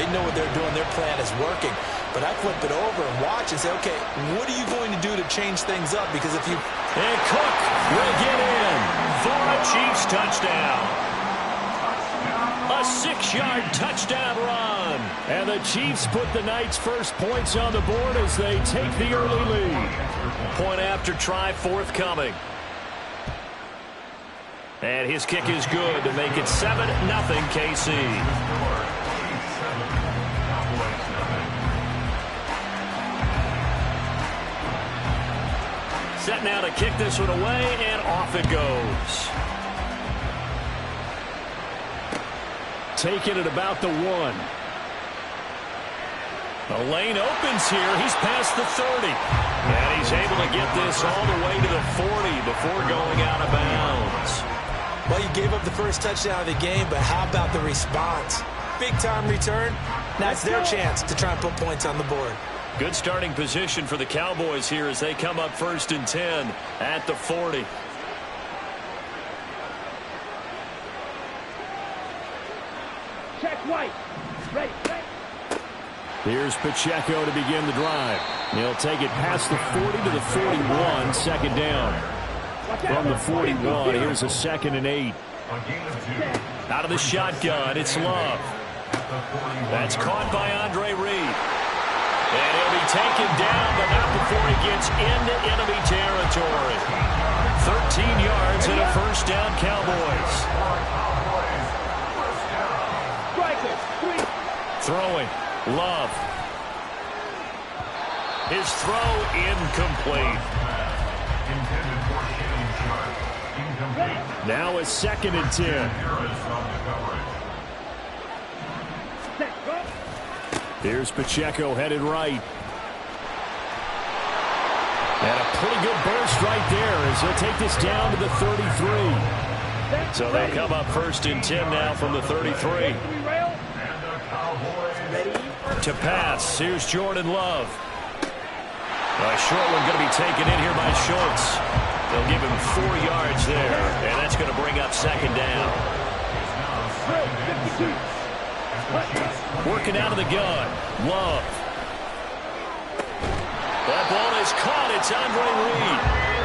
They know what they're doing. Their plan is working. But I flip it over and watch and say, okay, what are you going to do to change things up? Because if you... And Cook will get in for a Chiefs touchdown. A 6-yard touchdown run. And the Chiefs put the night's first points on the board as they take the early lead. Point after try forthcoming. And his kick is good to make it 7-0 KC. Set now to kick this one away, and off it goes. Taking it about the 1. The lane opens here. He's past the 30. And he's able to get this all the way to the 40 before going out of bounds. Well, you gave up the first touchdown of the game, but how about the response? Big-time return. That's their chance to try and put points on the board. Good starting position for the Cowboys here as they come up 1st and 10 at the 40. Check White. Ready. Here's Pacheco to begin the drive. He'll take it past the 40 to the 41, second down. From the 41, here's a 2nd and 8. Out of the shotgun, it's Love. That's caught by Andre Reed. And he'll be taken down, but not before he gets into enemy territory. 13 yards and a first down, Cowboys. Throwing, Love. His throw incomplete. Now a 2nd and 10. Here's Pacheco headed right. And a pretty good burst right there as he'll take this down to the 33. So they'll come up 1st and 10 now from the 33. To pass, here's Jordan Love. A short one going to be taken in here by Schultz. They'll give him 4 yards there, and that's going to bring up 2nd down. Working out of the gun, Love. That ball is caught. It's Andre Reed.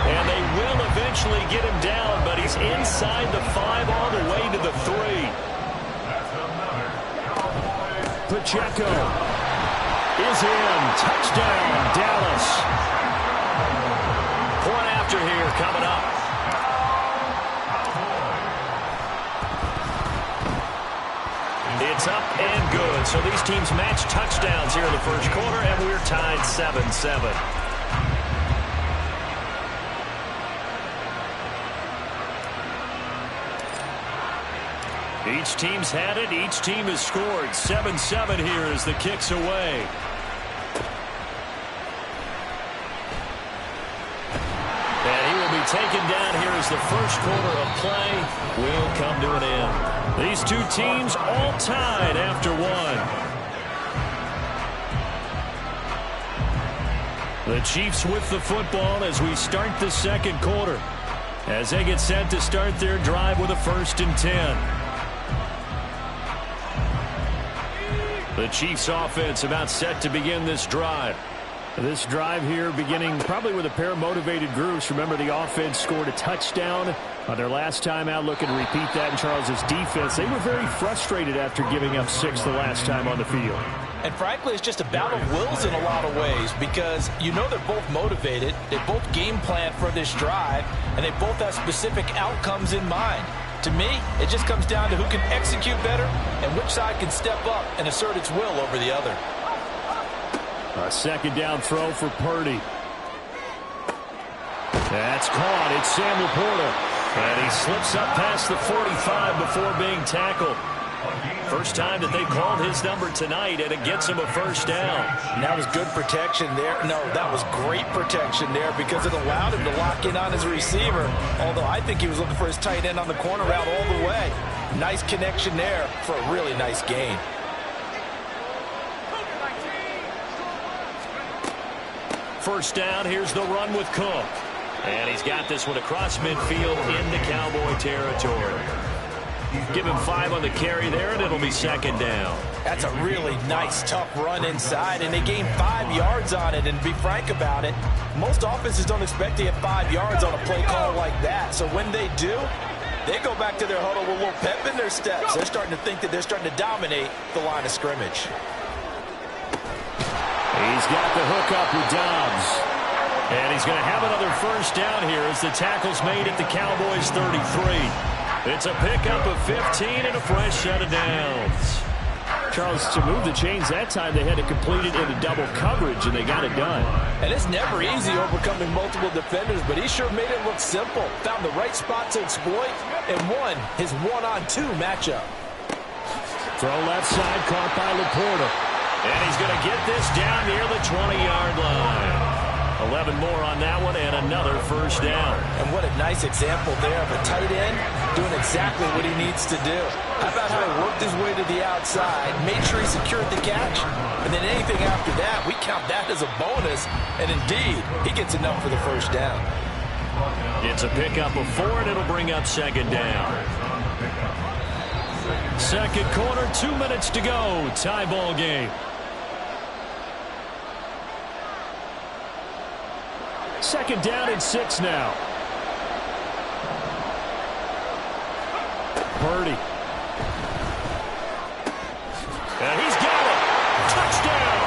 And they will eventually get him down, but he's inside the 5 all the way to the 3. Pacheco is in. Touchdown, Dallas. Point after here coming up. It's up and good. So these teams match touchdowns here in the first quarter, and we're tied 7-7. Each team's had it. Each team has scored. 7-7 here as the kick's away. And he will be taken down here as the first quarter of play will come to an end. These two teams all tied after 1. The Chiefs with the football as we start the second quarter, as they get set to start their drive with a 1st and 10. The Chiefs offense about set to begin this drive. This drive here beginning probably with a pair of motivated groups. Remember, the offense scored a touchdown on their last time out. Looking to repeat that in Charles's defense. They were very frustrated after giving up 6 the last time on the field. And frankly, it's just a battle of wills in a lot of ways because you know they're both motivated. They both game plan for this drive, and they both have specific outcomes in mind. To me, it just comes down to who can execute better and which side can step up and assert its will over the other. A 2nd down throw for Purdy. That's caught. It's Sam Laporta. And he slips up past the 45 before being tackled. First time that they called his number tonight, and it gets him a first down. And that was good protection there. No, that was great protection there because it allowed him to lock in on his receiver. Although I think he was looking for his tight end on the corner route all the way. Nice connection there for a really nice gain. First down, here's the run with Cook. And he's got this one across midfield into Cowboy territory. Give him 5 on the carry there, and it'll be second down. That's a really nice, tough run inside, and they gained 5 yards on it. And to be frank about it, most offenses don't expect to get 5 yards on a play call like that. So when they do, they go back to their huddle with a little pep in their steps. They're starting to think that they're starting to dominate the line of scrimmage. He's got the hook up with Dobbs. And he's going to have another first down here as the tackle's made at the Cowboys' 33. It's a pickup of 15 and a fresh set of downs. Charles, to move the chains that time, they had to complete it into double coverage, and they got it done. And it's never easy overcoming multiple defenders, but he sure made it look simple. Found the right spot to exploit and won his one-on-two matchup. Throw left side, caught by Laporta. And he's going to get this down near the 20-yard line. 11 more on that one and another first down. And what a nice example there of a tight end doing exactly what he needs to do. How about how he worked his way to the outside, made sure he secured the catch, and then anything after that, we count that as a bonus. And indeed, he gets enough for the first down. It's a pickup of 4, and it'll bring up second down. Second quarter, 2 minutes to go. Tie ball game. Second down and 6 now. Purdy. And he's got it. Touchdown.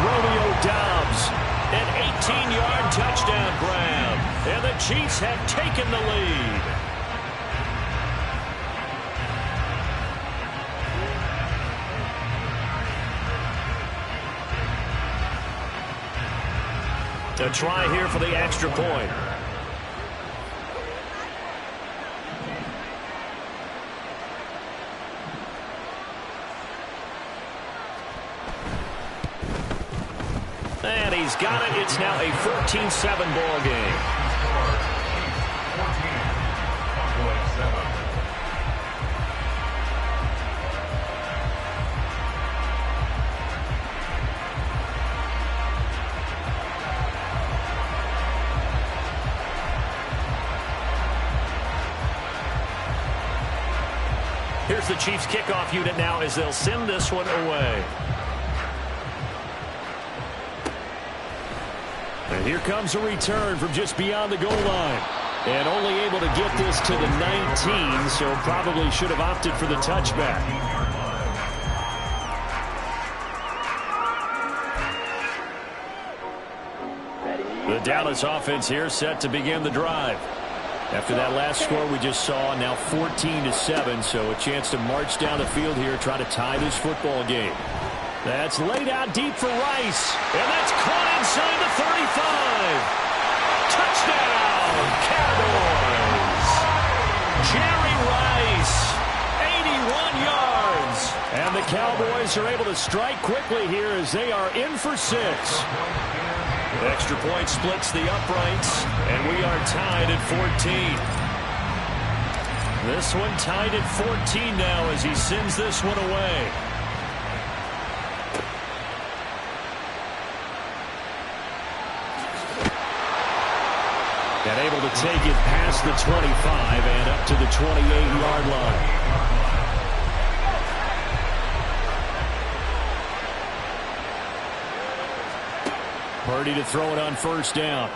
Romeo Dobbs. An 18-yard touchdown grab. And the Chiefs have taken the lead. A try here for the extra point. And he's got it. It's now a 14-7 ball game. Here's the Chiefs kickoff unit now as they'll send this one away. And here comes a return from just beyond the goal line. And only able to get this to the 19, so probably should have opted for the touchback. The Dallas offense here set to begin the drive. After that last score we just saw, now 14-7, so a chance to march down the field here, try to tie this football game. That's laid out deep for Rice, and that's caught inside the 35. Touchdown, Cowboys! Jerry Rice, 81 yards. And the Cowboys are able to strike quickly here as they are in for 6. Extra point splits the uprights, and we are tied at 14. This one tied at 14 now as he sends this one away. And able to take it past the 25 and up to the 28-yard line. Purdy to throw it on first down.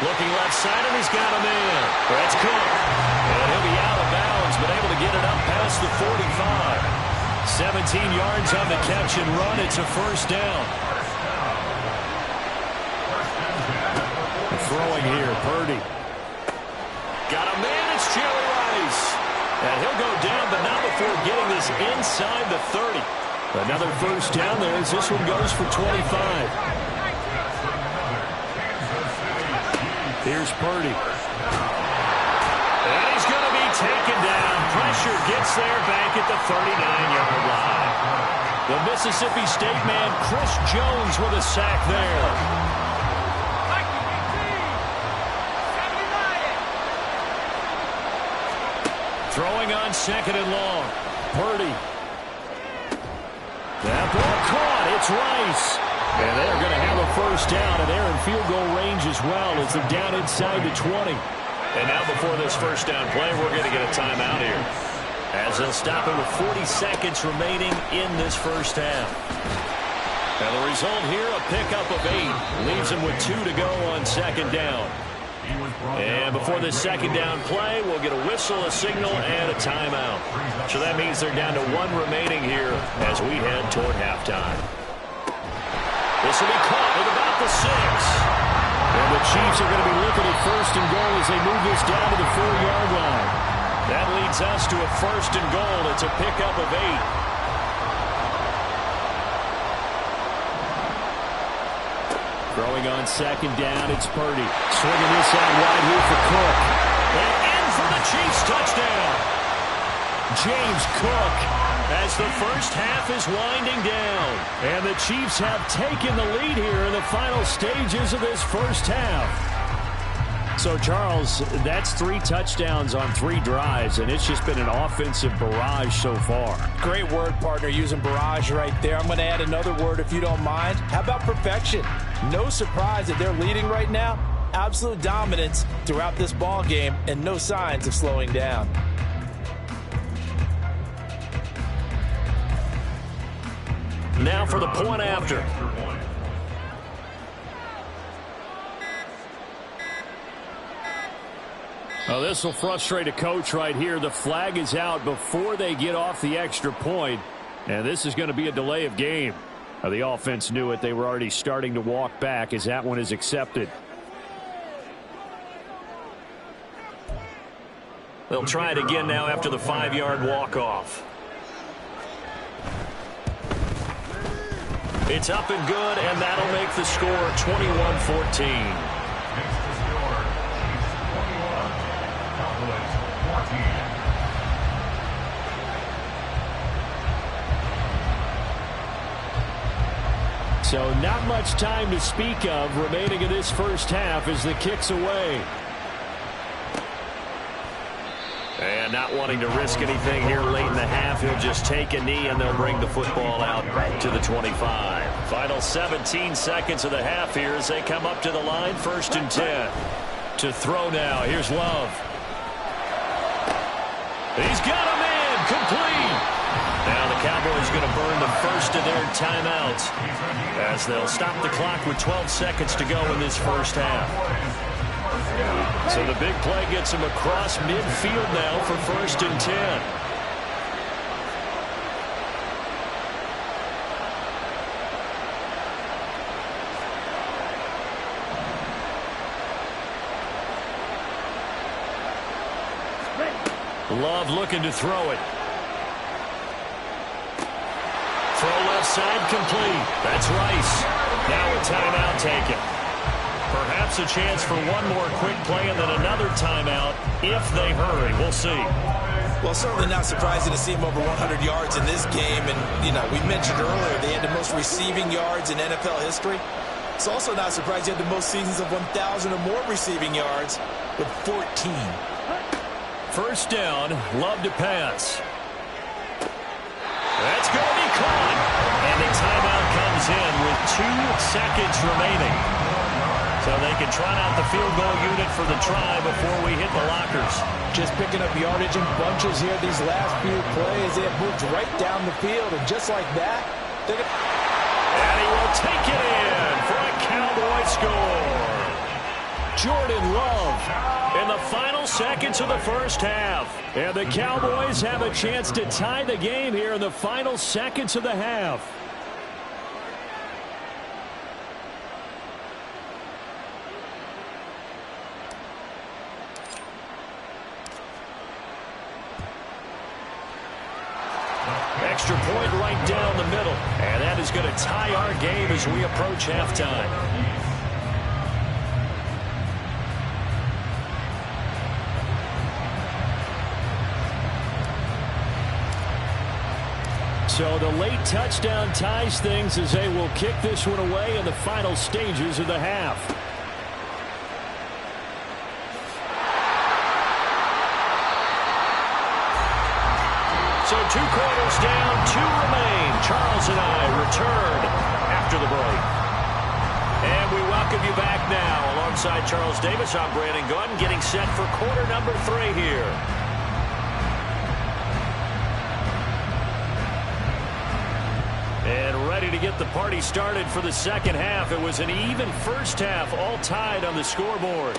Looking left side, and he's got him in. That's Cook. And he'll be out of bounds, but able to get it up past the 45. 17 yards on the catch and run. It's a first down. Throwing here, Purdy. Got a man, it's Jerry Rice. And he'll go down, but not before getting this inside the 30. Another first down there as this one goes for 25. Here's Purdy. And he's going to be taken down. Pressure gets there back at the 39-yard line. The Mississippi State man, Chris Jones, with a sack there. Throwing on second and long. Purdy. That ball caught. It's Rice. And they're going to have a first down, and they're in field goal range as well as they're down inside the 20. And now before this first down play, we're going to get a timeout here, as they'll stop it with 40 seconds remaining in this first half. And the result here, a pickup of 8. Leaves them with 2 to go on second down. And before this second down play, we'll get a whistle, a signal, and a timeout. So that means they're down to 1 remaining here as we head toward halftime. This will be caught with about the 6. And the Chiefs are going to be looking at first and goal as they move this down to the 4-yard line. That leads us to a first and goal. It's a pickup of 8. Throwing on second down, it's Purdy. Swinging this out wide here for Cook. And in for the Chiefs touchdown. James Cook, as the first half is winding down. And the Chiefs have taken the lead here in the final stages of this first half. So, Charles, that's 3 touchdowns on 3 drives, and it's just been an offensive barrage so far. Great word, partner, using barrage right there. I'm going to add another word if you don't mind. How about perfection? No surprise that they're leading right now. Absolute dominance throughout this ball game and no signs of slowing down. Now for the point after. Well, this will frustrate a coach right here. The flag is out before they get off the extra point, and this is going to be a delay of game. The offense knew it. They were already starting to walk back as that one is accepted. They'll try it again now after the 5-yard walk-off. It's up and good, and that'll make the score 21-14. So not much time to speak of remaining in this first half as the kick's away. And not wanting to risk anything here late in the half, he'll just take a knee and they'll bring the football out to the 25. Final 17 seconds of the half here as they come up to the line, 1st and 10. To throw now, here's Love. He's got a man, complete. Now the Cowboys going to burn the first of their timeouts as they'll stop the clock with 12 seconds to go in this first half. So the big play gets them across midfield now for 1st and 10. Love looking to throw it. Throw left side complete. That's Rice. Now a timeout taken. Perhaps a chance for one more quick play and then another timeout if they hurry. We'll see. Well, certainly not surprising to see him over 100 yards in this game. And, you know, we mentioned earlier they had the most receiving yards in NFL history. It's also not surprising he had the most seasons of 1,000 or more receiving yards with 14. First down, Love to pass. That's going to be caught. And the timeout comes in with 2 seconds remaining. So they can trot out the field goal unit for the try before we hit the lockers. Just picking up yardage in bunches here these last few plays. They have moved right down the field, and just like that, they're gonna... And he will take it in for a Cowboy score. Jordan Love in the final seconds of the first half. And the Cowboys have a chance to tie the game here in the final seconds of the half. Extra point right down the middle. And that is going to tie our game as we approach halftime. So the late touchdown ties things as they will kick this one away in the final stages of the half. So 2 quarters down, 2 remain. Charles and I return after the break. And we welcome you back now. Alongside Charles Davis, I'm Brandon Gunn, getting set for quarter number 3 here. And ready to get the party started for the second half. It was an even first half, all tied on the scoreboard.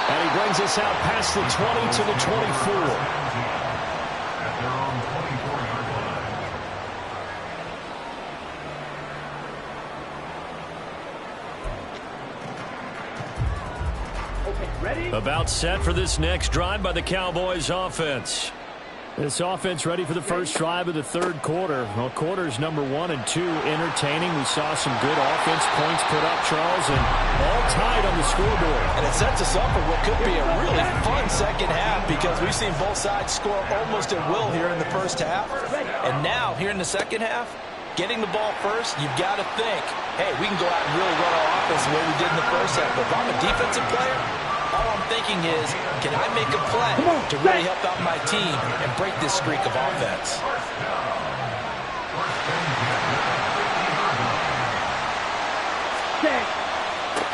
And he brings us out past the 20 to the 24. About set for this next drive by the Cowboys offense. This offense ready for the first drive of the third quarter. Well, quarters number 1 and 2 entertaining. We saw some good offense points put up, Charles, and all tied on the scoreboard. And it sets us up for what could be a really fun second half because we've seen both sides score almost at will here in the first half. And now, here in the second half, getting the ball first, you've got to think, hey, we can go out and really run our offense the way we did in the first half. But if I'm a defensive player, all I'm thinking is, can I make a play to really help out my team and break this streak of offense?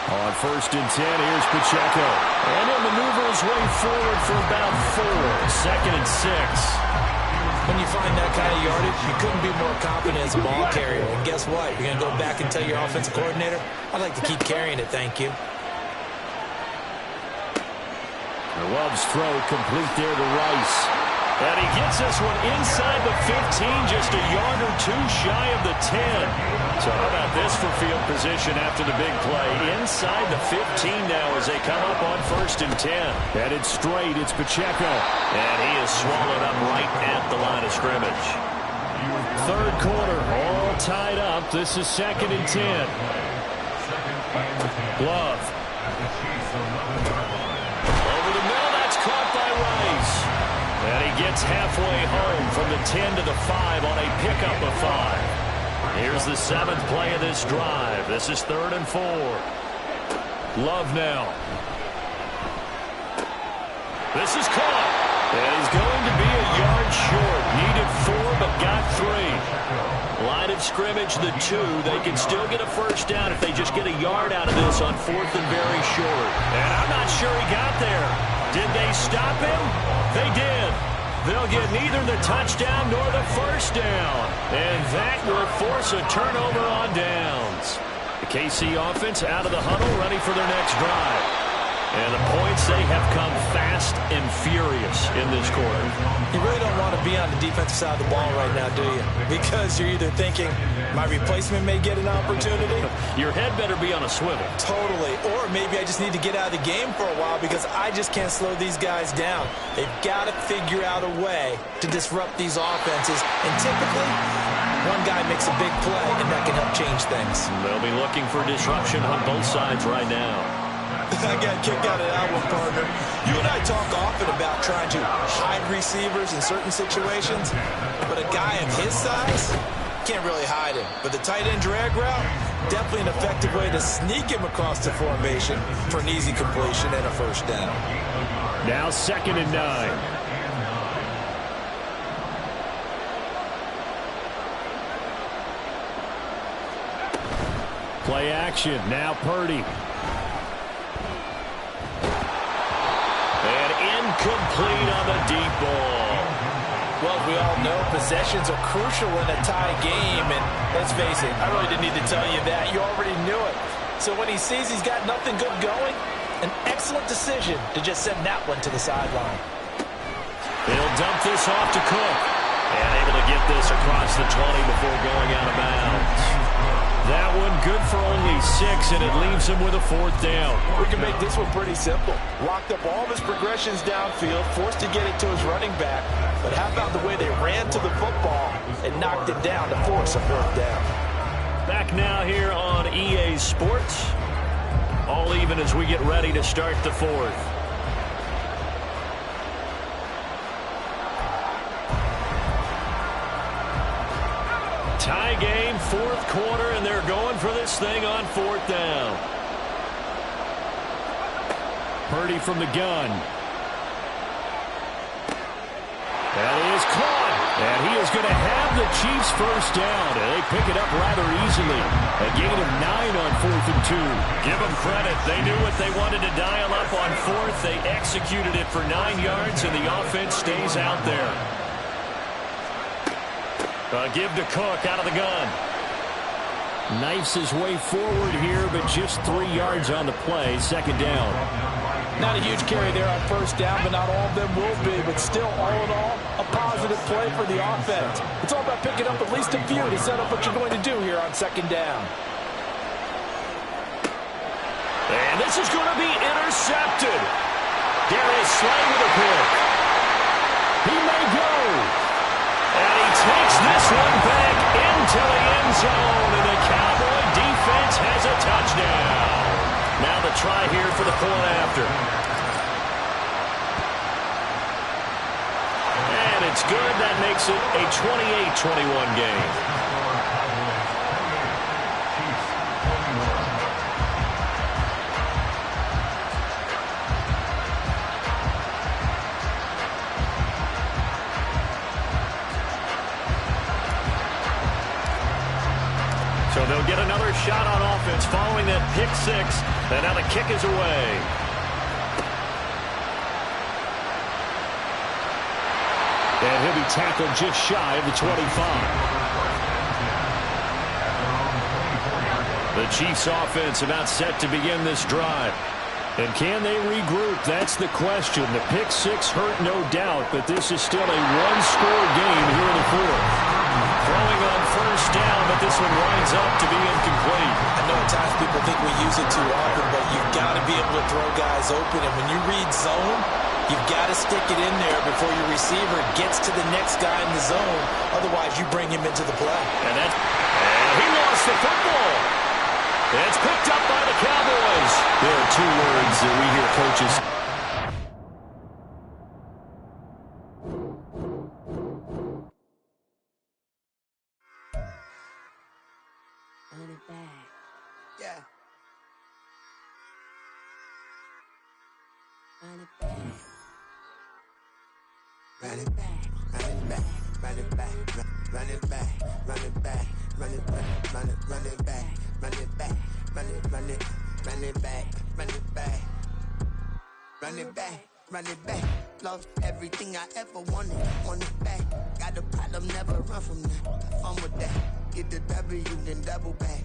On first and 10, here's Pacheco. And he'll maneuver his way forward for about 4. Second and 6. When you find that kind of yardage, you couldn't be more confident as a ball carrier. And guess what? You're going to go back and tell your offensive coordinator, I'd like to keep carrying it, thank you. Love's throw complete there to Rice. And he gets this one inside the 15, just a yard or 2 shy of the 10. So how about this for field position after the big play? Inside the 15 now as they come up on first and 10. Headed straight, it's Pacheco. And he is swallowed up right at the line of scrimmage. Third quarter, all tied up. This is second and 10. Love. Caught by Rice. And he gets halfway home from the 10 to the 5 on a pickup of 5. Here's the 7th play of this drive. This is 3rd and 4. Love now. This is caught. And he's going to be a yard short. Needed 4, but got 3. Line of scrimmage, the 2. They can still get a first down if they just get a yard out of this on 4th and very short. And I'm not sure he got there. Did they stop him? They did. They'll get neither the touchdown nor the first down. And that will force a turnover on downs. The KC offense out of the huddle, ready for their next drive. And the points, they have come fast and furious in this quarter. You really don't want to be on the defensive side of the ball right now, do you? Because you're either thinking, my replacement may get an opportunity. Your head better be on a swivel. Totally. Or maybe I just need to get out of the game for a while because I just can't slow these guys down. They've got to figure out a way to disrupt these offenses. And typically, one guy makes a big play, and that can help change things. They'll be looking for disruption on both sides right now. I got kicked out of that one, partner. You and I talk often about trying to hide receivers in certain situations, but a guy of his size can't really hide him. But the tight end drag route, definitely an effective way to sneak him across the formation for an easy completion and a first down. Now 2nd and 9. Play action. Now Purdy. Complete on the deep ball. Well, we all know possessions are crucial in a tie game, and let's face it, I really didn't need to tell you that. You already knew it. So when he sees he's got nothing good going, an excellent decision to just send that one to the sideline. He'll dump this off to Cook. And able to get this across the 20 before going out of bounds. That one good for only 6, and it leaves him with a 4th down. We can make this one pretty simple. Locked up all of his progressions downfield, forced to get it to his running back. But how about the way they ran to the football and knocked it down to force a 4th down? Back now here on EA Sports. All even as we get ready to start the 4th. Tie game, 4th quarter, and they're going for this thing on 4th down. Purdy from the gun. That is caught. And he is going to have the Chiefs first down. And they pick it up rather easily. A gain of 9 on 4th and 2. Give them credit. They knew what they wanted to dial up on 4th. They executed it for 9 yards, and the offense stays out there. Give to Cook out of the gun. Knifes his way forward here, but just 3 yards on the play. Second down. Not a huge carry there on first down, but not all of them will be. But still, all in all, a positive play for the offense. It's all about picking up at least a few to set up what you're going to do here on second down. And this is going to be intercepted. Darius Slay with a pick. He may go. And he takes this one back into the end zone. And the Cowboy defense has a touchdown. Now the try here for the point after. And it's good. That makes it a 28-21 game. So they'll get another shot on offense following that pick six. And now the kick is away. And he'll be tackled just shy of the 25. The Chiefs offense about set to begin this drive. And can they regroup? That's the question. The pick six hurt, no doubt, but this is still a one-score game here in the fourth. Throwing on first down, but this one winds up to be incomplete. I know at times people think we use it too often, but you've got to be able to throw guys open. And when you read zone, you've got to stick it in there before your receiver gets to the next guy in the zone. Otherwise, you bring him into the play. And he lost the football. It's picked up by the Cowboys. There are 2 words that we hear coaches. Run it back. Yeah. Run it back. Run it back. Run it back. Run it back. Run it back. Run it back. Run it back. Run it. Run it back. Run it back. Run it. Run it. Run it back. Run it back. Run it back. Run it back. Lost everything I ever wanted. Want it back. Got a problem, never run from that. Fun with that. Get the W, then double back.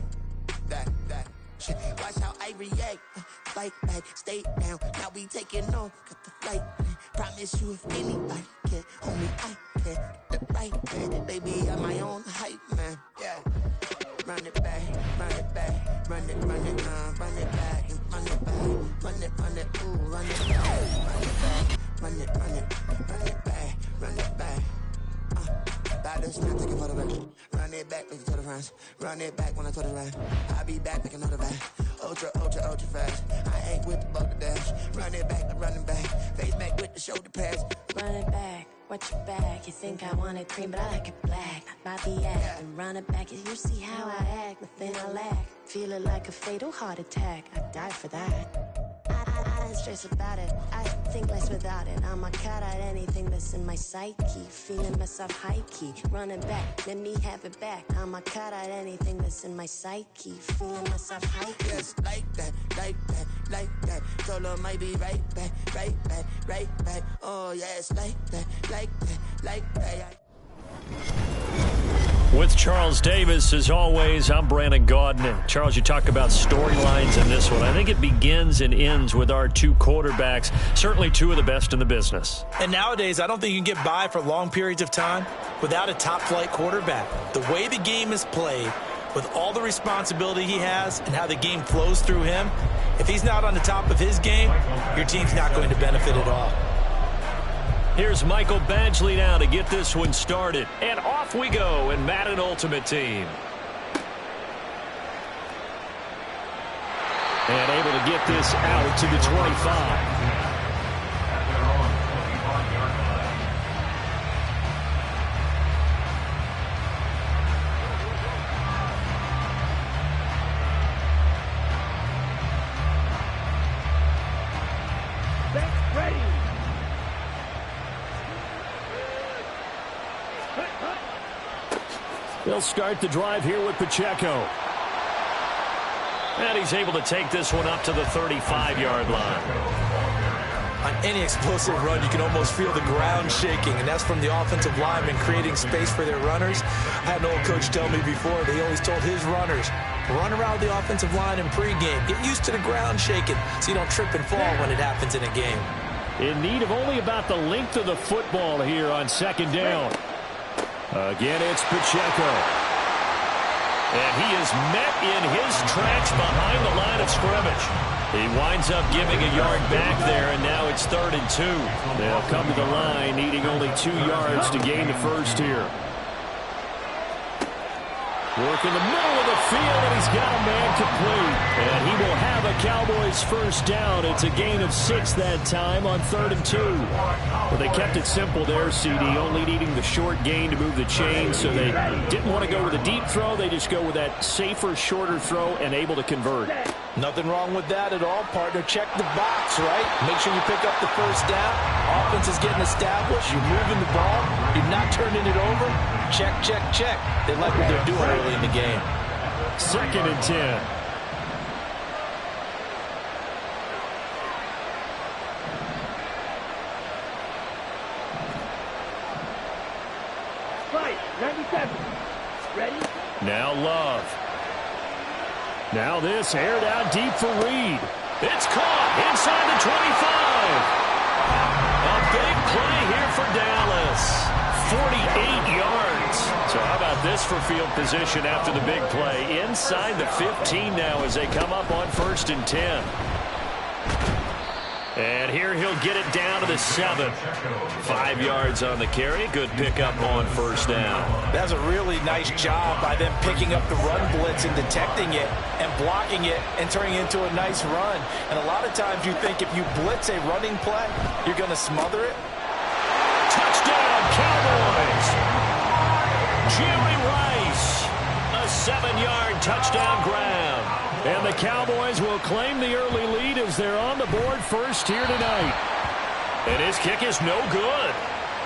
That. Shit. Watch how I react. Fight back, stay down. Now we taking off. Got the flight. Promise you if anybody can, homie, I can. The right man, baby, I'm my own hype man. Yeah. Run it back, run it back, run it, run it, run it back, run it back, run it, ooh, run it back, run it back, run it, run it, run it back, run it back. Batters, not taking for the back. Run it back, looking to the front. Run it back when I to the right. I'll be back, making another back. Ultra, ultra, ultra fast. I ain't with the boulder dash. Run it back, running back. Face back with the shoulder pads. Run it back. Watch your back. You think I want it cream, but I like it black. By the act and run it back. You see how I act, nothing I lack. Feel it like a fatal heart attack. I die for that. I don't stress about it. I think less without it. I'm a cut at anything that's in my psyche. Feeling myself high key. Running back, let me have it back. I'm a cut at anything that's in my psyche. Feeling myself high key. Yes, like that, like that, like that. Solo might be right back, right back, right back. Oh, yes, like that, like that, like that. With Charles Davis, as always, I'm Brandon Gaudin. Charles, you talk about storylines in this one. I think it begins and ends with our 2 quarterbacks, certainly 2 of the best in the business. And nowadays, I don't think you can get by for long periods of time without a top-flight quarterback. The way the game is played, with all the responsibility he has and how the game flows through him, if he's not on the top of his game, your team's not going to benefit at all. Here's Michael Badgley now to get this one started. And off we go in Madden Ultimate Team. And able to get this out to the 25. They'll start the drive here with Pacheco. And he's able to take this one up to the 35-yard line. On any explosive run, you can almost feel the ground shaking, and that's from the offensive linemen creating space for their runners. I had an old coach tell me before, they always told his runners, run around the offensive line in pregame. Get used to the ground shaking so you don't trip and fall when it happens in a game. In need of only about the length of the football here on second down. Again, it's Pacheco. And he is met in his tracks behind the line of scrimmage. He winds up giving a yard back there, and now it's 3rd and 2. They'll come to the line needing only 2 yards to gain the first here. Work in the middle of the field, and he's got a man complete. And he will have a Cowboys first down. It's a gain of 6 that time on 3rd and 2. Well, they kept it simple there, CD, only needing the short gain to move the chain, so they didn't want to go with a deep throw. They just go with that safer, shorter throw and able to convert. Nothing wrong with that at all, partner. Check the box, right? Make sure you pick up the first down. Offense is getting established. You're moving the ball. You're not turning it over. Check, check, check. They like what they're doing early in the game. 2nd and 10. Right, 97. Ready? Now Love. Now this aired out deep for Reed. It's caught inside the 25. A big play here for Dallas. 48 yards. So how about this for field position after the big play? Inside the 15 now as they come up on 1st and 10. And here he'll get it down to the 7. 5 yards on the carry. Good pickup on 1st down. That's a really nice job by them picking up the run blitz and detecting it and blocking it and turning it into a nice run. And a lot of times you think if you blitz a running play, you're going to smother it. Touchdown, Cowboys! Jerry Rice, a 7-yard touchdown grab. And the Cowboys will claim the early lead as they're on the board first here tonight. And his kick is no good.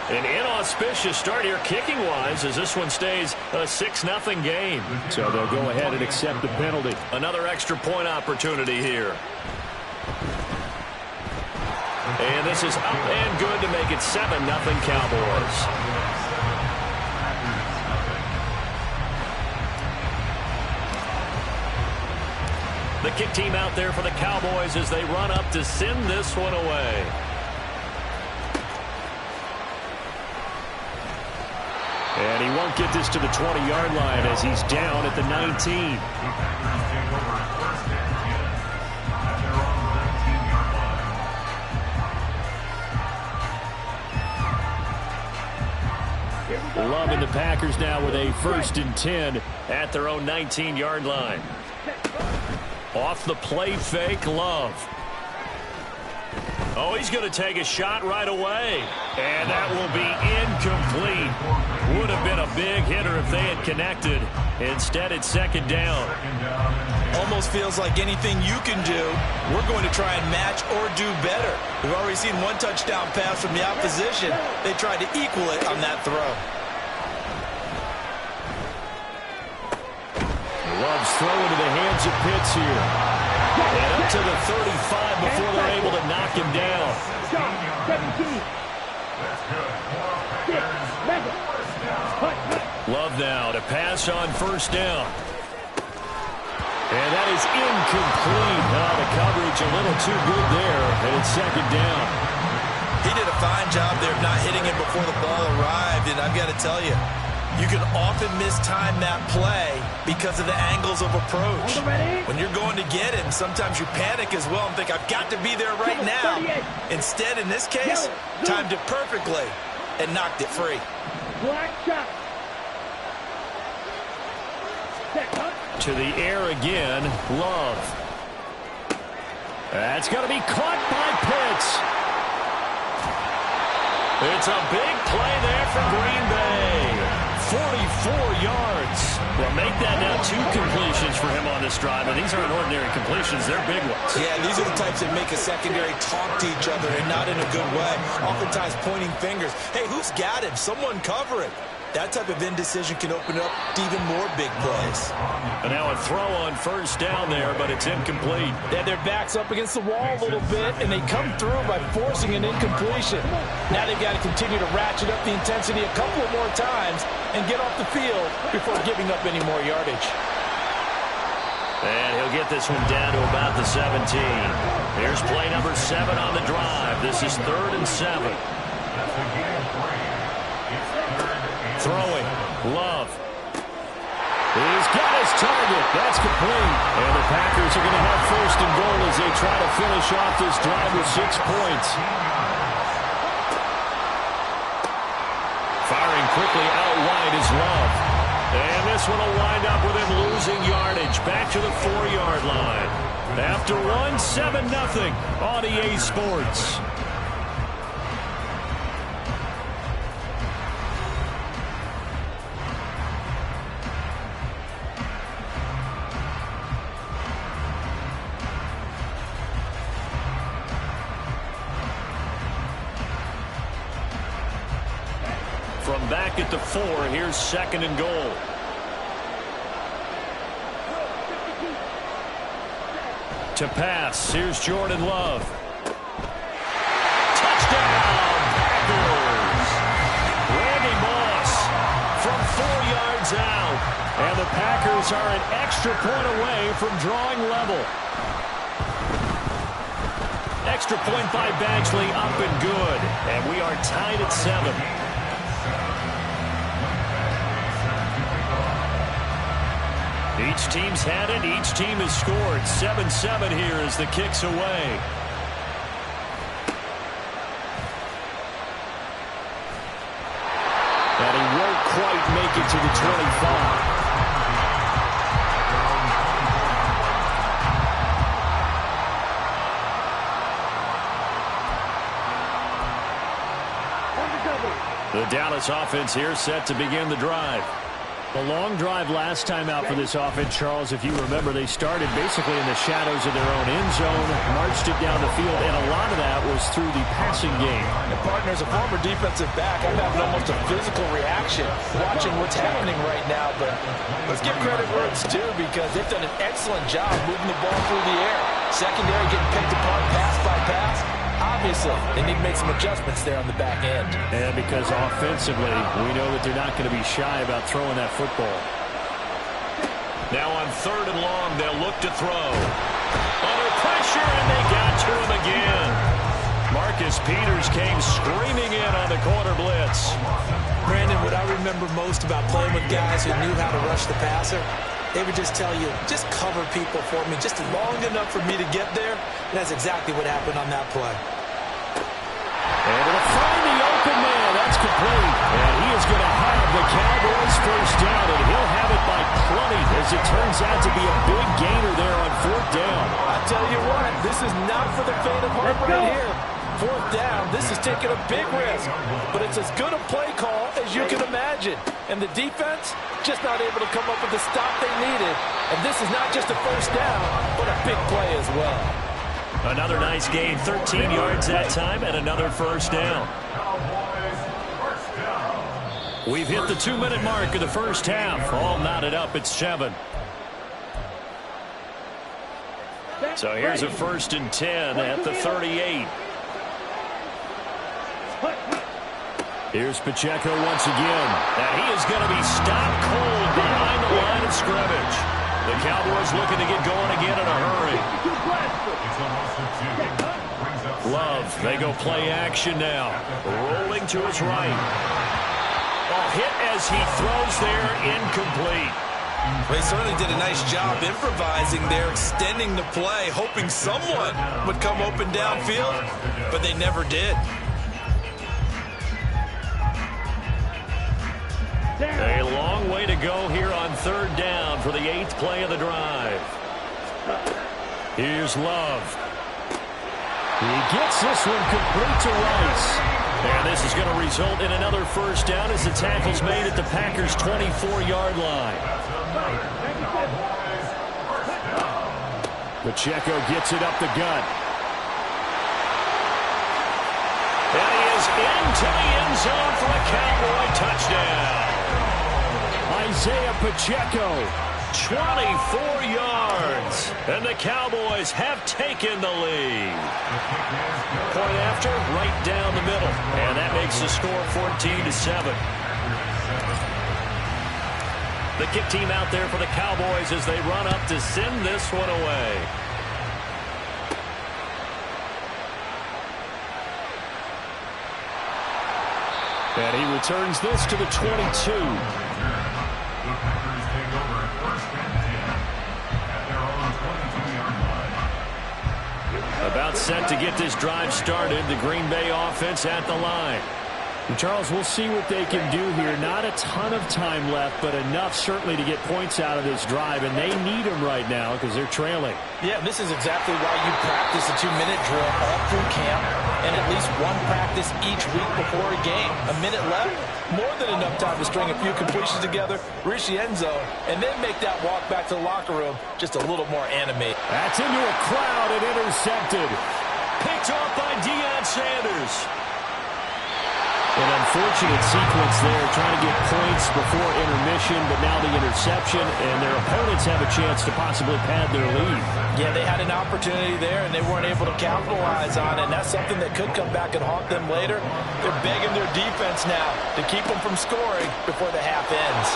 An inauspicious start here kicking-wise as this one stays a 6-0 game. So they'll go ahead and accept the penalty. Another extra point opportunity here. And this is up and good to make it 7-0 Cowboys. The kick team out there for the Cowboys as they run up to send this one away. And he won't get this to the 20-yard line as he's down at the 19. Love and the Packers now with a 1st and 10 at their own 19-yard line. Off the play fake, Love. Oh, he's going to take a shot right away. And that will be incomplete. Would have been a big hitter if they had connected. Instead, it's 2nd down. Almost feels like anything you can do, we're going to try and match or do better. We've already seen one touchdown pass from the opposition. They tried to equal it on that throw. Love's throw into the hands of Pitts here. And up to the 35 before they're able to knock him down. 17. Love now to pass on 1st down. And that is incomplete. The coverage a little too good there. And it's 2nd down. He did a fine job there of not hitting him before the ball arrived. And I've got to tell you, you can often mistime that play because of the angles of approach. When you're going to get him, sometimes you panic as well and think, I've got to be there right now. Instead, in this case, timed it perfectly and knocked it free. Black shot. To the air again, Love. That's going to be caught by Pitts. It's a big play there for Green Bay. 44 yards. Well, make that now 2 completions for him on this drive, and these aren't ordinary completions. They're big ones. Yeah, these are the types that make a secondary talk to each other and not in a good way. Oftentimes pointing fingers. Hey, who's got him? Someone cover it. That type of indecision can open up to even more big plays. And now a throw on first down there, but it's incomplete. They had their backs up against the wall a little bit, and they come through by forcing an incompletion. Now they've got to continue to ratchet up the intensity a couple of more times and get off the field before giving up any more yardage. And he'll get this one down to about the 17. Here's play number 7 on the drive. This is 3rd and 7. Throwing. Love. He's got his target. That's complete. And the Packers are going to have 1st and goal as they try to finish off this drive with 6 points. Firing quickly out wide is Love. And this one will wind up with him losing yardage back to the 4-yard line. After 7-0 on EA Sports. From back at the 4, here's 2nd and goal. To pass, here's Jordan Love. Touchdown, Packers! Randy Moss from 4 yards out. And the Packers are an extra point away from drawing level. Extra point by Badgley, up and good. And we are tied at 7. Each team's had it. Each team has scored. 7-7 here as the kick's away. And he won't quite make it to the 25. The Dallas offense here set to begin the drive. A long drive last time out for this offense, Charles. If you remember, they started basically in the shadows of their own end zone, marched it down the field, and a lot of that was through the passing game. And partner, as a former defensive back, I'm having almost a physical reaction watching what's happening right now. But let's give credit where it's due, because they've done an excellent job moving the ball through the air. Secondary getting picked apart pass by pass. Obviously, they need to make some adjustments there on the back end. And because offensively, we know that they're not going to be shy about throwing that football. Now on 3rd and long, they'll look to throw. Under pressure, and they got to him again. Marcus Peters came screaming in on the corner blitz. Brandon, what I remember most about playing with guys who knew how to rush the passer, they would just tell you, just cover people for me just long enough for me to get there. And that's exactly what happened on that play. And it'll find the open man. That's complete. And he is going to have the Cowboys 1st down, and he'll have it by plenty, as it turns out to be a big gainer there on 4th down. I tell you what, this is not for the faint of heart right here. 4th down, this is taking a big risk, but it's as good a play call as you can imagine. And the defense just not able to come up with the stop they needed. And this is not just a 1st down, but a big play as well. Another nice gain, 13 yards that time, and another 1st down. We've hit the 2-minute mark of the 1st half. All knotted up at 7. So here's a 1st and 10 at the 38. Here's Pacheco once again. And he is going to be stopped cold behind the line of scrimmage. The Cowboys looking to get going again in a hurry. Love, they go play action now. Rolling to his right. Oh, hit as he throws there, incomplete. They certainly did a nice job improvising there, extending the play, hoping someone would come open downfield, but they never did. A long way to go here on 3rd down for the 8th play of the drive. Here's Love. He gets this one complete to Rice. And this is going to result in another 1st down as the tackle's made at the Packers' 24-yard line. Pacheco gets it up the gut. And he is into the end zone for a Cowboy touchdown. Isaiah Pacheco. 24 yards. And the Cowboys have taken the lead. Point after, right down the middle. And that makes the score 14-7. The kick team out there for the Cowboys as they run up to send this one away. And he returns this to the 22. About set to get this drive started. The Green Bay offense at the line. And Charles, we'll see what they can do here. Not a ton of time left, but enough certainly to get points out of this drive, and they need them right now because they're trailing. Yeah, this is exactly why you practice a 2-minute drill all through camp and at least one practice each week before a game. A minute left, more than enough time to string a few completions together, reach the end zone, and then make that walk back to the locker room just a little more animated. That's into a crowd and intercepted. Picked off by Deion Sanders. An unfortunate sequence there, trying to get points before intermission, but now the interception, and their opponents have a chance to possibly pad their lead. Yeah, they had an opportunity there, and they weren't able to capitalize on it, and that's something that could come back and haunt them later. They're begging their defense now to keep them from scoring before the half ends.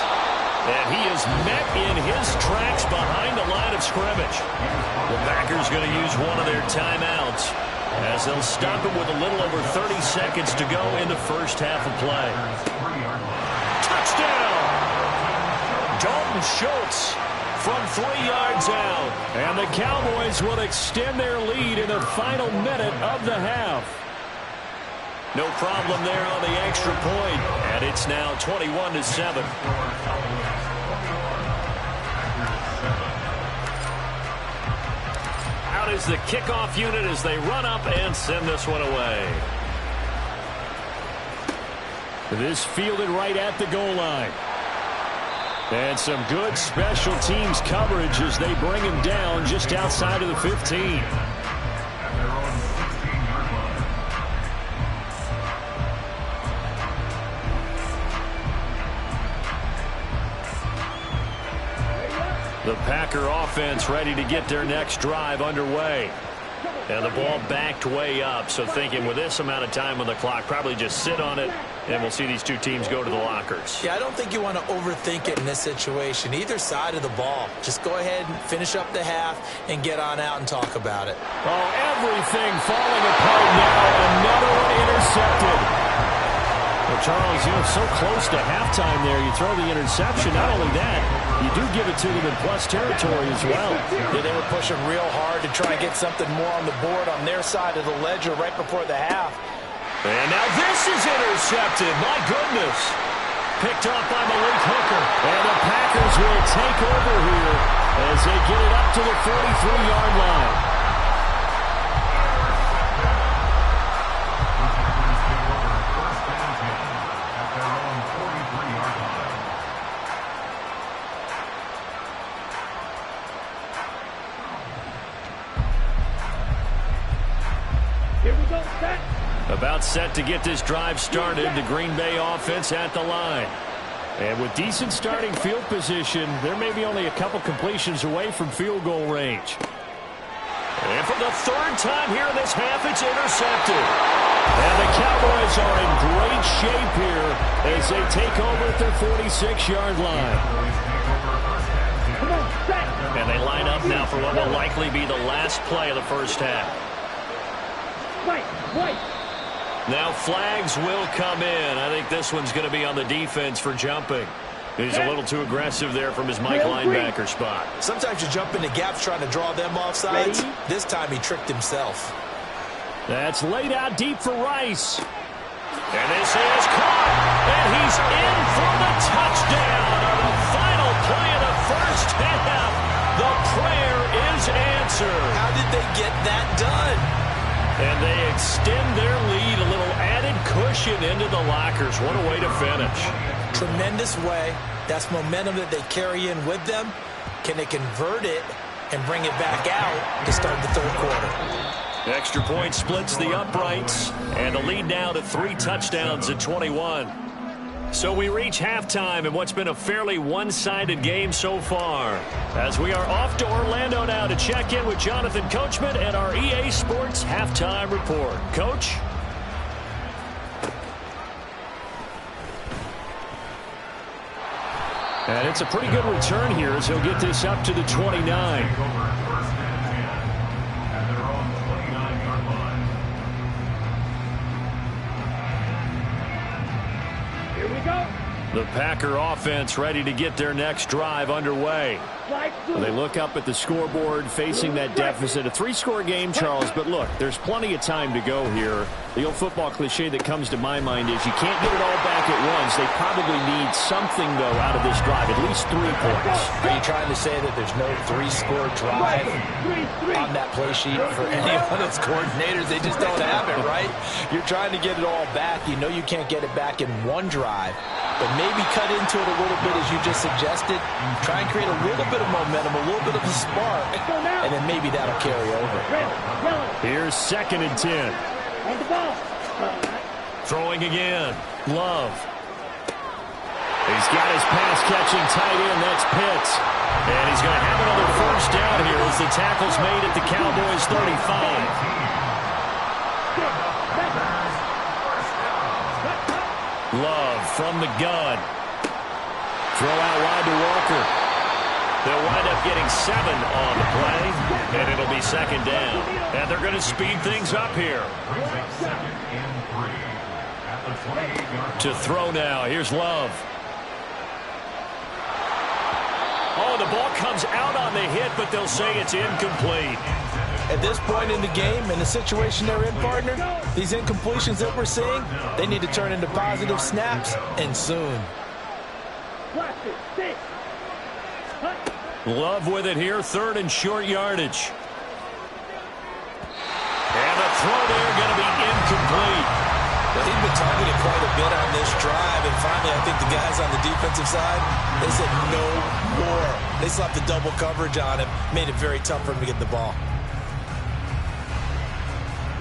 And he is met in his tracks behind the line of scrimmage. The Packers going to use one of their timeouts, as they'll stop it with a little over 30 seconds to go in the first half of play. Touchdown! Dalton Schultz from 3 yards out. And the Cowboys will extend their lead in the final minute of the half. No problem there on the extra point, and it's now 21-7. Out is the kickoff unit as they run up and send this one away. This fielded right at the goal line. And some good special teams coverage as they bring him down just outside of the 15. The Packer offense ready to get their next drive underway. And the ball backed way up, so thinking with this amount of time on the clock, probably just sit on it, and we'll see these two teams go to the lockers. Yeah, I don't think you want to overthink it in this situation. Either side of the ball. Just go ahead and finish up the half and get on out and talk about it. Oh, everything falling apart now. Another one intercepted. Well, Charles, so close to halftime there. You throw the interception. Not only that, you do give it to them in plus territory as well. Yeah, they were pushing real hard to try and get something more on the board on their side of the ledger right before the half. And now this is intercepted. My goodness. Picked off by Malik Hooker. And the Packers will take over here as they get it up to the 43-yard line. About set to get this drive started. The Green Bay offense at the line. And with decent starting field position, there may be only a couple completions away from field goal range. And for the third time here in this half, it's intercepted. And the Cowboys are in great shape here as they take over at their 46-yard line. And they line up now for what will likely be the last play of the first half. Now flags will come in. I think this one's going to be on the defense for jumping. He's a little too aggressive there from his Mike linebacker spot. Sometimes you jump into gaps trying to draw them off sides. This time he tricked himself. That's laid out deep for Rice. And this is caught. And he's in for the touchdown on the final play of the first half. The prayer is answered. How did they get that done? And they extend their lead, a little added cushion into the lockers. What a way to finish. Tremendous way. That's momentum that they carry in with them. Can they convert it and bring it back out to start the third quarter? Extra point splits the uprights, and the lead now to 3 touchdowns at 21. So we reach halftime in what's been a fairly one-sided game so far. As we are off to Orlando now to check in with Jonathan Coachman and our EA Sports Halftime Report. Coach? And it's a pretty good return here as he'll get this up to the 29. The Packer offense ready to get their next drive underway. They look up at the scoreboard facing that deficit. A 3-score game, Charles, but look, there's plenty of time to go here. The old football cliche that comes to my mind is you can't get it all back at once. They probably need something, though, out of this drive, at least 3 points. Are you trying to say that there's no 3-score drive on that play sheet for any one of those coordinators? They just don't have it, right? You're trying to get it all back. You know you can't get it back in one drive, but maybe cut into it a little bit as you just suggested. Try and create a little bit of momentum, a little bit of a spark, and then maybe that'll carry over. Here's 2nd and 10. Throwing again. Love. He's got his pass-catching tight end. That's Pitts. And he's going to have another first down here as the tackle's made at the Cowboys' 35. Love from the gun. Throw out wide to Walker. They'll wind up getting 7 on the play, and it'll be 2nd down. And they're going to speed things up here. To throw now. Here's Love. Oh, the ball comes out on the hit, but they'll say it's incomplete. At this point in the game, in the situation they're in, partner, these incompletions that we're seeing, they need to turn into positive snaps, and soon. Love with it here, 3rd and short yardage. And the throw there going to be incomplete. Well, he's been targeted quite a bit on this drive, and finally I think the guys on the defensive side, they said no more. They slapped the double coverage on him, made it very tough for him to get the ball.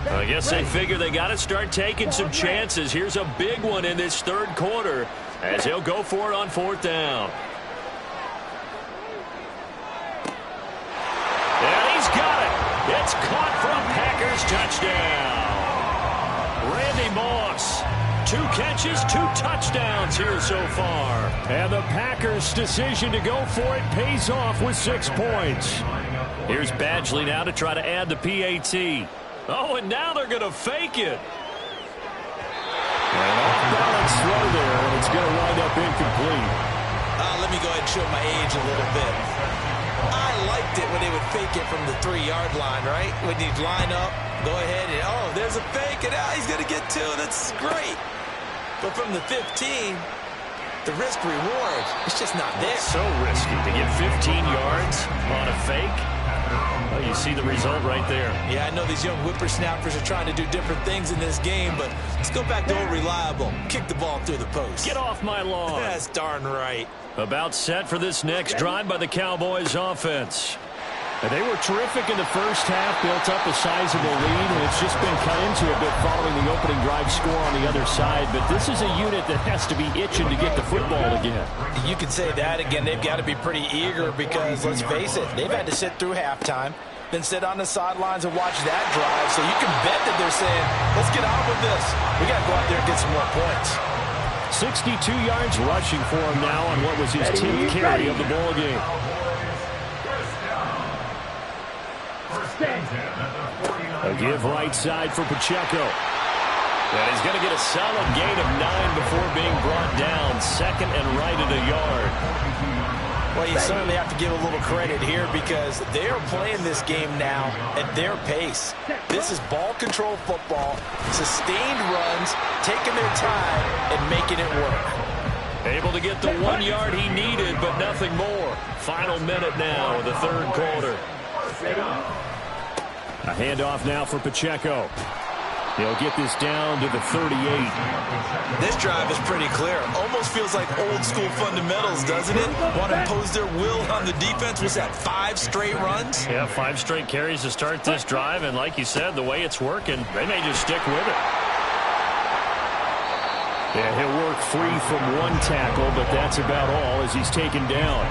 I guess they figure they got to start taking some chances. Here's a big one in this 3rd quarter as he'll go for it on 4th down. And he's got it. It's caught for a Packers touchdown. Randy Moss, 2 catches, 2 touchdowns here so far. And the Packers' decision to go for it pays off with 6 points. Here's Badgley now to try to add the PAT. Oh, and now they're going to fake it. An off-balance throw there, and it's going to wind up incomplete. Let me go ahead and show my age a little bit. I liked it when they would fake it from the 3-yard line, right? When you'd line up, go ahead and, oh, there's a fake, and he's going to get 2. That's great. But from the 15, the risk-reward, it's just not there. It's so risky to get 15 yards on a fake. Well, you see the result right there. Yeah, I know these young whippersnappers are trying to do different things in this game, but let's go back to old reliable. Kick the ball through the post. Get off my lawn. That's darn right. About set for this next drive by the Cowboys offense. And they were terrific in the first half, built up a sizable lead, and it's just been cut into a bit following the opening drive score on the other side. But this is a unit that has to be itching to get the football again. You could say that again. They've got to be pretty eager because, let's face it, they've had to sit through halftime, then sit on the sidelines and watch that drive. So you can bet that they're saying, let's get on with this. We got to go out there and get some more points. 62 yards rushing for him now on what was his 10th carry of the ball game. A give right side for Pacheco. And he's going to get a solid gain of 9 before being brought down. 2nd and right at a yard. Well, you certainly have to give a little credit here because they're playing this game now at their pace. This is ball control football, sustained runs, taking their time and making it work. Able to get the 1 yard he needed, but nothing more. Final minute now of the 3rd quarter. A handoff now for Pacheco. They'll get this down to the 38. This drive is pretty clear. Almost feels like old school fundamentals, doesn't it? Want to impose their will on the defense. Was that 5 straight runs? Yeah, 5 straight carries to start this drive. And like you said, the way it's working, they may just stick with it. Yeah, he'll work work free from one tackle, but that's about all as he's taken down.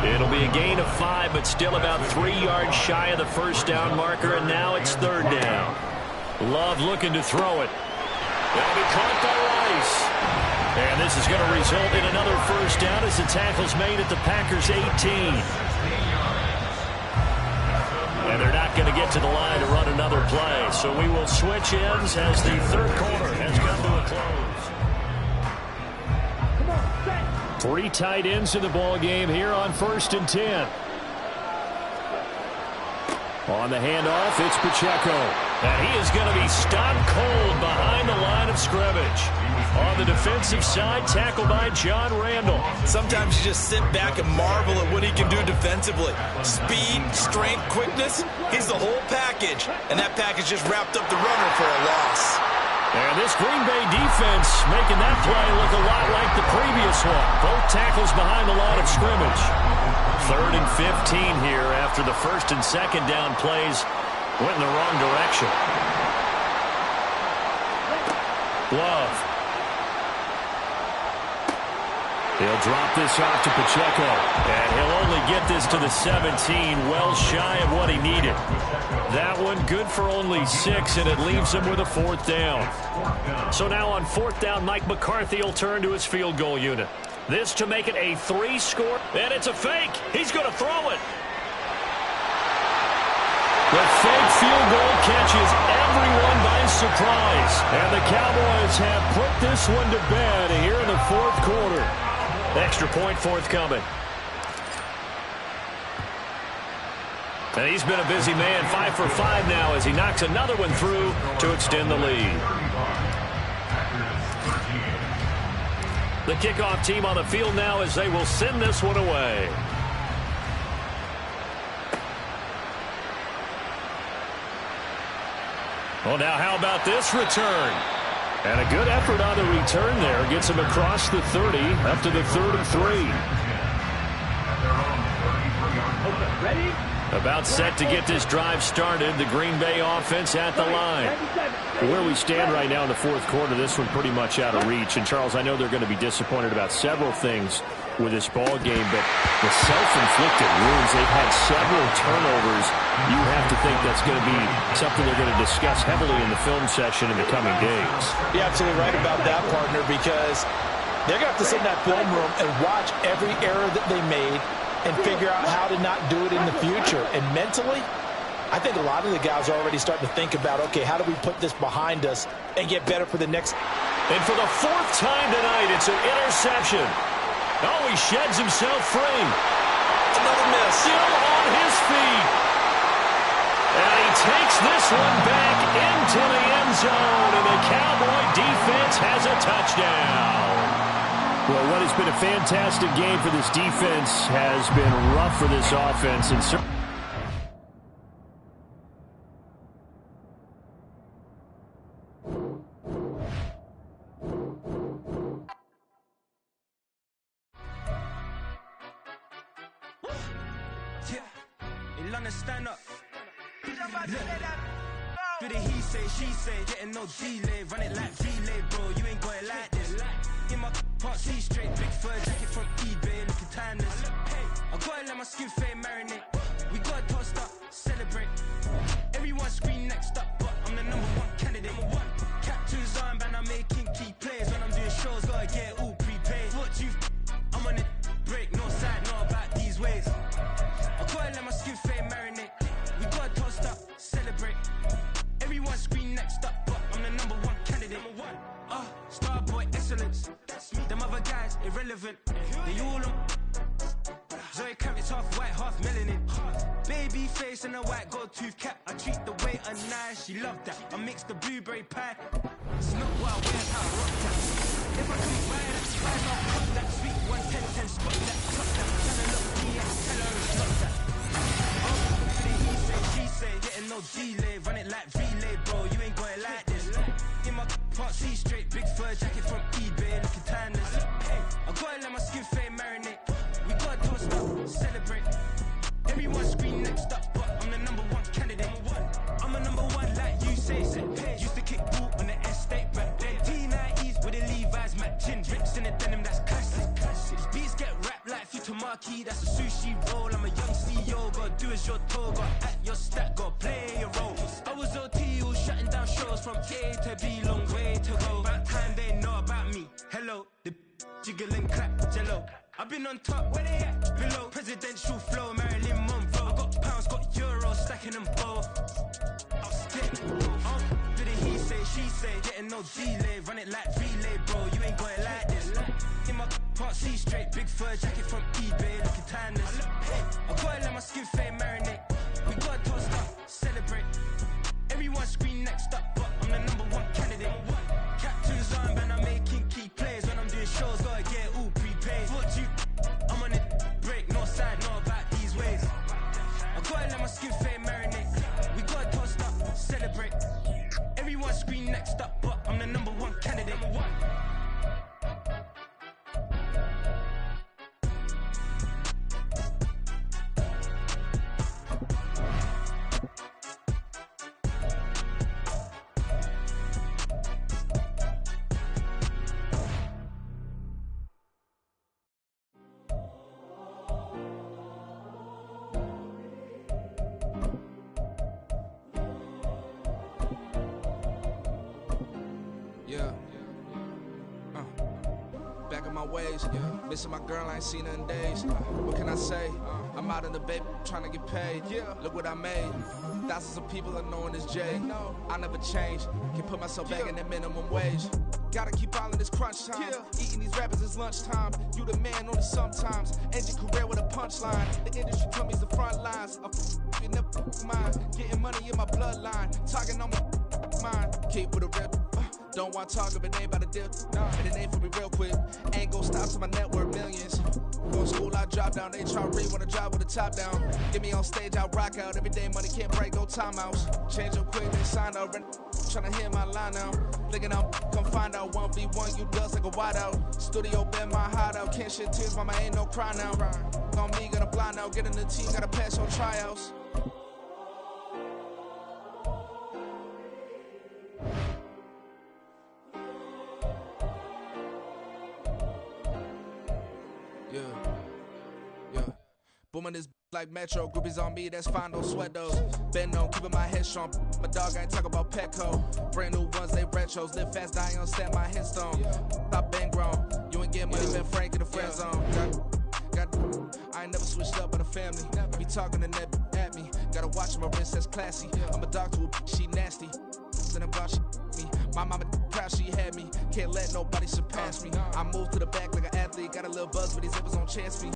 It'll be a gain of 5, but still about 3 yards shy of the first down marker, and now it's third down. Love looking to throw it. That'll be caught by Rice. And this is going to result in another first down as the tackle's made at the Packers' 18. And they're not going to get to the line to run another play. So we will switch ends as the third quarter has come to a close. 3 tight ends in the ball game here on 1st and 10. On the handoff, it's Pacheco. And he is going to be stopped cold behind the line of scrimmage. On the defensive side, tackled by John Randall. Sometimes you just sit back and marvel at what he can do defensively. Speed, strength, quickness, he's the whole package. And that package just wrapped up the runner for a loss. And this Green Bay defense making that play look a lot like the previous one. Both tackles behind the line of scrimmage. 3rd and 15 here after the 1st and 2nd down plays went in the wrong direction. Love. He'll drop this off to Pacheco. And he'll only get this to the 17, well shy of what he needed. That one good for only 6, and it leaves him with a 4th down. So now on 4th down, Mike McCarthy will turn to his field goal unit. This to make it a 3-score. And it's a fake. He's going to throw it. The fake field goal catches everyone by surprise. And the Cowboys have put this one to bed here in the 4th quarter. Extra point forthcoming. And he's been a busy man, 5 for 5 now as he knocks another one through to extend the lead. The kickoff team on the field now as they will send this one away. Well, now how about this return? And a good effort on the return there. Gets him across the 30, up to the 33. Ready? About set to get this drive started. The Green Bay offense at the line. Where we stand right now in the 4th quarter, this one pretty much out of reach. And, Charles, I know they're going to be disappointed about several things with this ball game, but the self-inflicted wounds, they've had several turnovers. You have to think that's going to be something they're going to discuss heavily in the film session in the coming days. You're absolutely right about that, partner, because they're going to have to sit in that film room and watch every error that they made and figure out how to not do it in the future. And mentally, I think a lot of the guys are already starting to think about, okay, how do we put this behind us and get better for the next. And for the 4th time tonight, it's an interception. Oh, he sheds himself free. Another miss. Still on his feet. And he takes this one back into the end zone, and the Cowboy defense has a touchdown. Well, what has been a fantastic game for this defense has been rough for this offense. And stand up. Do the he say, she say, getting no delay, run it like relay, bro. You ain't got it like this. In my can't see straight, big fur jacket from eBay, looking timeless. I gotta let my skin fade marinate. We gotta toast up, celebrate. Everyone scream next up, but I'm the #1 candidate. Captain's armband, I'm making key plays. When I'm doing shows, gotta get all prepaid. What you? I'm on it, break, no side, not about these ways. I gotta let my skin fade marinate. We gotta toast up, celebrate. Everyone scream next up, but I'm the #1 candidate. Starboy excellence. Them other guys irrelevant. They all on. Zoe Kravitz half white, half melanin. Baby face and a white gold tooth cap. I treat the waiter nice, she loved that. I mix the blueberry pie. It's not what I wear, how I rock that. If I couldn't buy that, I'll cut that. Sweet 110, spot that, top that. Tryna look DX, tell her it's not that. He say, she say, getting no delay. Run it like relay, bro, you ain't got it like this. In my can't see straight, big fur jacket from eBay, looking timeless. I gotta let my skin fade marinate. We gotta toast up, celebrate. Everyone scream next up, but I'm the #1 candidate. I'm a #1 like you say. Used to kick ball on the estate back then. T90s with the Levi's match. marquee, that's a sushi roll. I'm a young CEO, gotta do as you're told. Gotta act your stat, gotta play your role. I was OT, all shutting down shows from A to B, long way to go. About time they know about me. Hello, the jiggle and clap, jello. I've been on top, where they at? Below, presidential flow, Marilyn Monroe. I got pounds, got euros, stacking them both. I'll stick, do the he say, she say, getting no delay. Run it like relay, bro, you ain't got it like this. In my part C straight, big fur jacket from eBay, looking timeless. I gotta let my skin fade marinate. We gotta toast up, celebrate. Everyone scream next up, but I'm the #1 candidate. Captain's armband, I'm making key plays. When I'm doing shows, gotta get it all prepaid. What you, I'm on it, break, no side, know about these ways. I gotta let my skin fade marinate. We gotta toast up, celebrate. Everyone scream next up, but I'm the #1 candidate. Back in my ways, missing my girl, I ain't seen her in days. What can I say? I'm out in the baby, trying to get paid. Look what I made. Thousands of people are knowing this Jay. I never change. Can put myself back in that minimum wage. Gotta keep all in this crunch time. Eating these rappers is lunchtime. You the man only sometimes. End your career with a punchline. The industry told me it's the front lines. You never mine. Getting money in my bloodline. Talking on my mind. Keep with a rep. Don't want to talk if it ain't about a deal. And it ain't for me real quick. Ain't gon' stop till my net worth millions. Go to school, I drop down. They try to read when I drive with the top down. Get me on stage, I rock out. Every day money can't break, no timeouts. Change up quick, then sign up. Tryna hear my line now. Thinking I'm come find out 1v1, you dust like a wideout. Studio been my hideout. Can't shed tears, mama ain't no cry now. On me, gonna blind out. Get in the team, gotta pass your tryouts. Booming this like Metro, groupies on me, that's fine, don't sweat those. Been on, keeping my head strong. My dog ain't talk about Petco. Brand new ones, they retros. Live fast, die on set, my headstone. Stop been grown. You ain't getting money, been frank in the friend zone. I ain't never switched up on the family. Be talking to that at me. Gotta watch my wrist, that's classy. I'm a dog to a she nasty. Then I'm God, she me. My mama proud she had me. Can't let nobody surpass me. I move to the back like an athlete. Got a little buzz, but these zippers don't chance me.